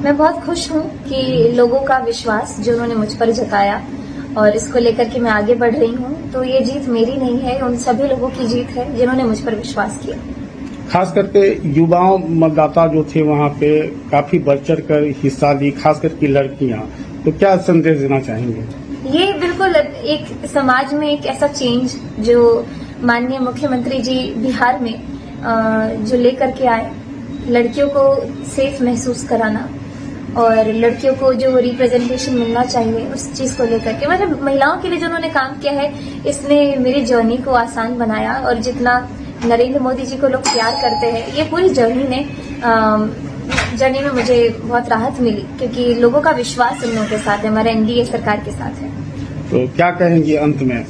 मैं बहुत खुश हूँ कि लोगों का विश्वास जो उन्होंने मुझ पर जताया और इसको लेकर के मैं आगे बढ़ रही हूँ, तो ये जीत मेरी नहीं है, उन सभी लोगों की जीत है जिन्होंने मुझ पर विश्वास किया। खास करके युवाओं मतदाता जो थे वहाँ पे काफी बढ़ चढ़ कर हिस्सा ली, खास करके लड़कियाँ, तो क्या संदेश देना चाहेंगे? ये बिल्कुल एक समाज में एक ऐसा चेंज जो माननीय मुख्यमंत्री जी बिहार में जो लेकर के आए, लड़कियों को सेफ महसूस कराना और लड़कियों को जो रिप्रेजेंटेशन मिलना चाहिए उस चीज को लेकर के, मतलब महिलाओं के लिए जो उन्होंने काम किया है, इसने मेरी जर्नी को आसान बनाया। और जितना नरेंद्र मोदी जी को लोग प्यार करते हैं, ये पूरी जर्नी में मुझे बहुत राहत मिली, क्योंकि लोगों का विश्वास उन लोगों के साथ है, हमारे एनडीए सरकार के साथ है। तो क्या कहेंगी अंत में?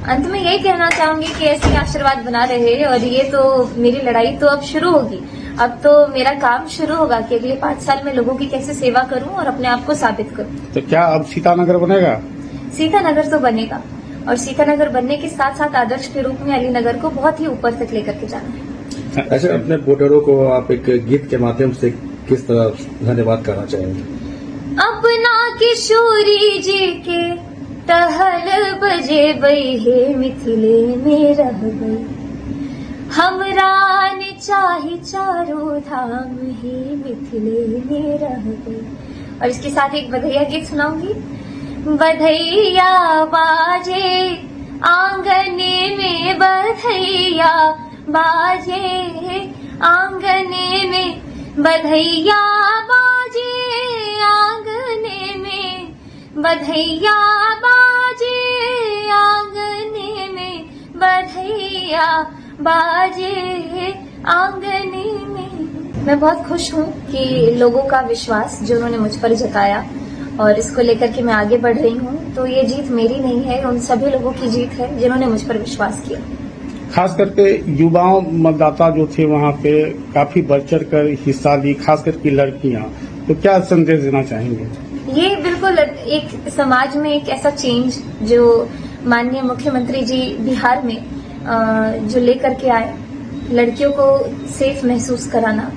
अंत में यही कहना चाहूंगी कि ऐसे आशीर्वाद बना रहे, और ये तो मेरी लड़ाई तो अब शुरू होगी। अब तो मेरा काम शुरू होगा कि अगले 5 साल में लोगों की कैसे सेवा करूं और अपने आप को साबित करूं। तो क्या अब सीतानगर बनेगा? सीतानगर तो बनेगा, और सीतानगर बनने के साथ साथ आदर्श के रूप में अलीनगर को बहुत ही ऊपर तक लेकर के जाना है। ऐसे अपने वोटरों को आप एक गीत के माध्यम से किस तरह धन्यवाद करना चाहेंगे? अपना किशोरी जी के टहल बजे बई हे मिथिले में रह गई, हमरा ने चाही चारों धाम ही मिथिले में रह गई। और इसके साथ एक बधैया गीत सुनाऊंगी। बधैया बाजे आंगने में, बधैया बाजे आंगने में, बधैया बाजे आंगने में, बधैया बाजे आंगने में, बधैया बाजे आंगने में। मैं बहुत खुश हूँ कि लोगों का विश्वास जो उन्होंने मुझ पर जताया और इसको लेकर के मैं आगे बढ़ रही हूँ, तो ये जीत मेरी नहीं है, उन सभी लोगों की जीत है जिन्होंने मुझ पर विश्वास किया। खास करके युवाओं मतदाता जो थे वहाँ पे काफी बढ़ चढ़ कर हिस्सा ली, खास करके लड़कियाँ, तो क्या संदेश देना चाहेंगे? ये बिल्कुल एक समाज में एक ऐसा चेंज जो माननीय मुख्यमंत्री जी बिहार में जो लेकर के आए, लड़कियों को सेफ महसूस कराना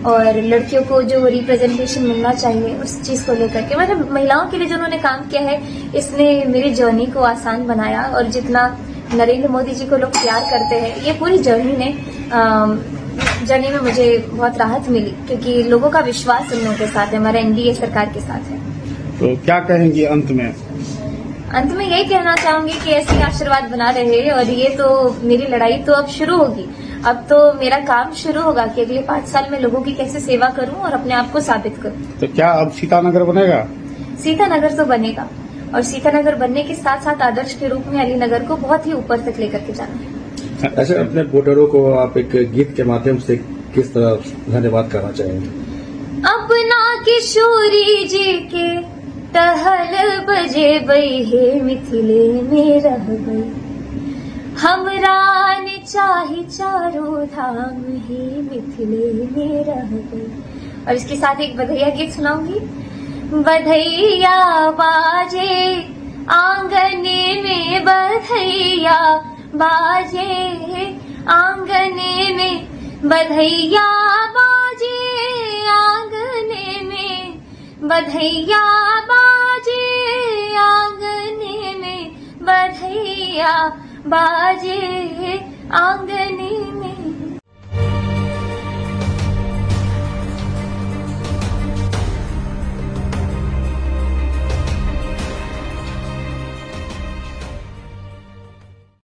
और लड़कियों को जो रिप्रेजेंटेशन मिलना चाहिए उस चीज को लेकर के, मतलब महिलाओं के लिए जो उन्होंने काम किया है, इसने मेरी जर्नी को आसान बनाया। और जितना नरेंद्र मोदी जी को लोग प्यार करते हैं, ये पूरी जर्नी में मुझे बहुत राहत मिली, क्योंकि लोगों का विश्वास उन लोगों के साथ है, हमारे एनडीए सरकार के साथ है। तो क्या कहेंगी अंत में? अंत में यही कहना चाहूंगी कि ऐसे आशीर्वाद बना रहे, और ये तो मेरी लड़ाई तो अब शुरू होगी। अब तो मेरा काम शुरू होगा कि अगले 5 साल में लोगों की कैसे सेवा करूं और अपने आप को साबित करूं। तो क्या अब सीतानगर बनेगा? सीतानगर तो बनेगा, और सीतानगर बनने के साथ साथ आदर्श के रूप में अलीनगर को बहुत ही ऊपर तक लेकर के जाना है। ऐसे अपने वोटरों को आप एक गीत के माध्यम से किस तरह धन्यवाद करना चाहेंगे? अपना किशोरी जी के टहल बजे बई हे मिथिले में रह गई, हमरा ने चाही चारों धाम ही मिथिले में रह गई। और इसके साथ एक बधैया गीत सुनाऊंगी। बधैया बाजे आंगने में, बधैया बाजे आंगने में, बधैया बाजे आंगने में, बधैया बाजे आंगने में, बधैया बाजे आंगने में।